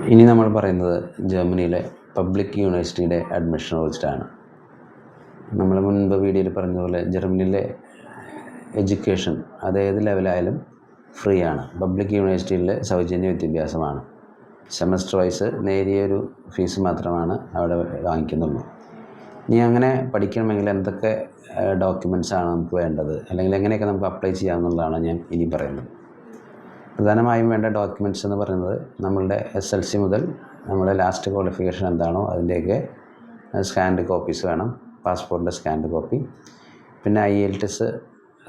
ഇനി നമ്മൾ പറയുന്നത് ജർമ്മനിയിലെ പബ്ലിക് യൂണിവേഴ്സിറ്റിയുടെ അഡ്മിഷനെ കുറിച്ചിട്ടാണ്. നമ്മൾ മുൻപ് വീഡിയോയിൽ പറഞ്ഞതുപോലെ ജർമ്മനിയിലെ എഡ്യൂക്കേഷൻ അത് ഏത് ലെവലായാലും ഫ്രീ ആണ്. പബ്ലിക് യൂണിവേഴ്സിറ്റിയിലെ സൗജന്യ വിദ്യാഭ്യാസമാണ്. സെമസ്റ്റർ വൈസ് നേരിയൊരു ഫീസ് മാത്രമാണ് അവിടെ വാങ്ങിക്കുന്നുള്ളൂ. ഇനി അങ്ങനെ പഠിക്കണമെങ്കിൽ എന്തൊക്കെ ഡോക്യുമെൻറ്റ്സാണ് നമുക്ക് വേണ്ടത്, അല്ലെങ്കിൽ എങ്ങനെയൊക്കെ നമുക്ക് അപ്ലൈ ചെയ്യാമെന്നുള്ളതാണ് ഞാൻ ഇനി പറയുന്നത്. പ്രധാനമായും വേണ്ട ഡോക്യുമെൻറ്റ്സ് എന്ന് പറയുന്നത് നമ്മളുടെ SLC മുതൽ നമ്മുടെ ലാസ്റ്റ് ക്വാളിഫിക്കേഷൻ എന്താണോ അതിൻ്റെയൊക്കെ സ്കാൻഡ് കോപ്പീസ് വേണം. പാസ്പോർട്ടിൻ്റെ സ്കാൻഡ് കോപ്പി, പിന്നെ IELTS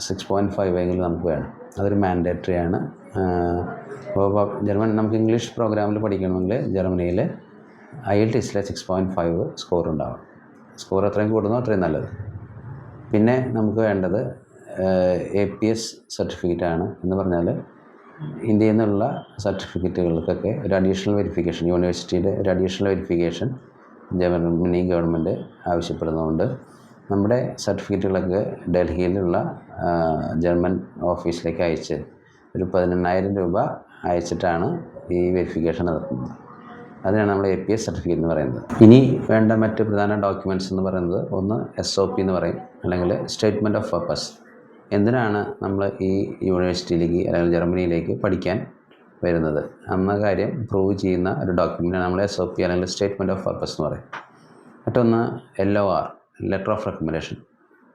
6.5 എങ്കിലും നമുക്ക് വേണം. അതൊരു മാൻഡേറ്ററി ആണ്. അപ്പോൾ നമുക്ക് ഇംഗ്ലീഷ് പ്രോഗ്രാമിൽ പഠിക്കണമെങ്കിൽ ജർമ്മനിയിൽ IELTS 6.5 സ്കോർ ഉണ്ടാവും. സ്കോർ എത്രയും കൂടുന്നോ അത്രയും നല്ലത്. പിന്നെ നമുക്ക് വേണ്ടത് APS സർട്ടിഫിക്കറ്റ് ആണ്. എന്ന് പറഞ്ഞാൽ ഇന്ത്യയിൽ നിന്നുള്ള സർട്ടിഫിക്കറ്റുകൾക്കൊക്കെ ഒരു അഡീഷണൽ വെരിഫിക്കേഷൻ, യൂണിവേഴ്സിറ്റിയുടെ ഒരു അഡീഷണൽ വെരിഫിക്കേഷൻ ജർമ്മനി ഗവൺമെൻറ് ആവശ്യപ്പെടുന്നതുകൊണ്ട് നമ്മുടെ സർട്ടിഫിക്കറ്റുകളൊക്കെ ഡൽഹിയിലുള്ള ജർമ്മൻ ഓഫീസിലേക്ക് അയച്ച് ഒരു 18,000 രൂപ അയച്ചിട്ടാണ് ഈ വെരിഫിക്കേഷൻ നടത്തുന്നത്. അതിനാണ് നമ്മൾ APS സർട്ടിഫിക്കറ്റ് എന്ന് പറയുന്നത്. ഇനി വേണ്ട മറ്റ് പ്രധാന ഡോക്യുമെൻറ്റ്സ് എന്ന് പറയുന്നത് ഒന്ന് SOP എന്ന് പറയും, അല്ലെങ്കിൽ സ്റ്റേറ്റ്മെൻറ്റ് ഓഫ് പർപ്പസ്. എന്തിനാണ് നമ്മൾ ഈ യൂണിവേഴ്സിറ്റിയിലേക്ക് അല്ലെങ്കിൽ ജർമ്മനിയിലേക്ക് പഠിക്കാൻ വരുന്നത് എന്ന കാര്യം പ്രൂവ് ചെയ്യുന്ന ഒരു ഡോക്യുമെൻ്റാണ് നമ്മൾ SOP അല്ലെങ്കിൽ സ്റ്റേറ്റ്മെൻറ്റ് ഓഫ് പർപ്പസ് എന്ന് പറയും. മറ്റൊന്ന് LOR, ലെറ്റർ ഓഫ് റെക്കമെൻഡേഷൻ.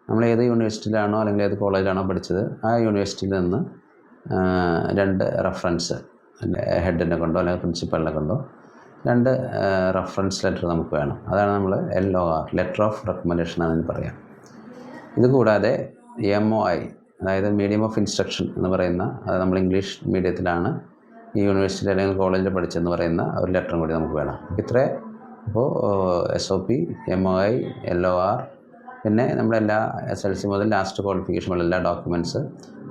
നമ്മൾ ഏത് യൂണിവേഴ്സിറ്റിയിലാണോ അല്ലെങ്കിൽ ഏത് കോളേജിലാണോ പഠിച്ചത് ആ യൂണിവേഴ്സിറ്റിയിൽ നിന്ന് 2 റെഫറൻസ്, ഹെഡിനെ കൊണ്ടോ അല്ലെങ്കിൽ പ്രിൻസിപ്പലിനെ കൊണ്ടോ 2 റെഫറൻസ് ലെറ്റർ നമുക്ക് വേണം. അതാണ് നമ്മൾ LOR, ലെറ്റർ ഓഫ് റെക്കമെൻഡേഷൻ അതിന് പറയാം. ഇതുകൂടാതെ MOI, അതായത് മീഡിയം ഓഫ് ഇൻസ്ട്രക്ഷൻ എന്ന് പറയുന്ന, അത് നമ്മൾ ഇംഗ്ലീഷ് മീഡിയത്തിലാണ് ഈ യൂണിവേഴ്സിറ്റി അല്ലെങ്കിൽ കോളേജിൽ പഠിച്ചെന്ന് പറയുന്ന ഒരു ലെറ്ററും കൂടി നമുക്ക് വേണം. അപ്പോൾ SOP, MOI, LOR, പിന്നെ നമ്മുടെ എല്ലാ SLC മുതൽ ലാസ്റ്റ് ക്വാളിഫിക്കേഷനുള്ള എല്ലാ ഡോക്യുമെൻറ്റ്സ്,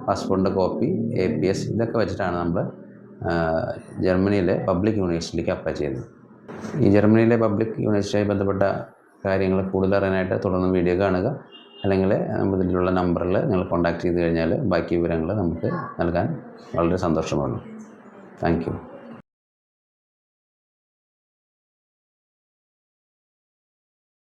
പാസ്പോർട്ടിൻ്റെ കോപ്പി, APS, ഇതൊക്കെ വെച്ചിട്ടാണ് നമ്മൾ ജർമ്മനിയിലെ പബ്ലിക് യൂണിവേഴ്സിറ്റിയിലേക്ക് അപ്ലൈ ചെയ്യുന്നത്. ഈ ജർമ്മനിയിലെ പബ്ലിക് യൂണിവേഴ്സിറ്റിയുമായി ബന്ധപ്പെട്ട കാര്യങ്ങൾ കൂടുതൽ അറിയാനായിട്ട് തുടർന്ന് വീഡിയോ കാണുക, അല്ലെങ്കിൽ നമ്മൾ ഇതിലുള്ള നമ്പറിൽ നിങ്ങൾ കോൺടാക്റ്റ് ചെയ്ത് കഴിഞ്ഞാൽ ബാക്കി വിവരങ്ങൾ നമുക്ക് നൽകാൻ വളരെ സന്തോഷമാണ്. Thank you.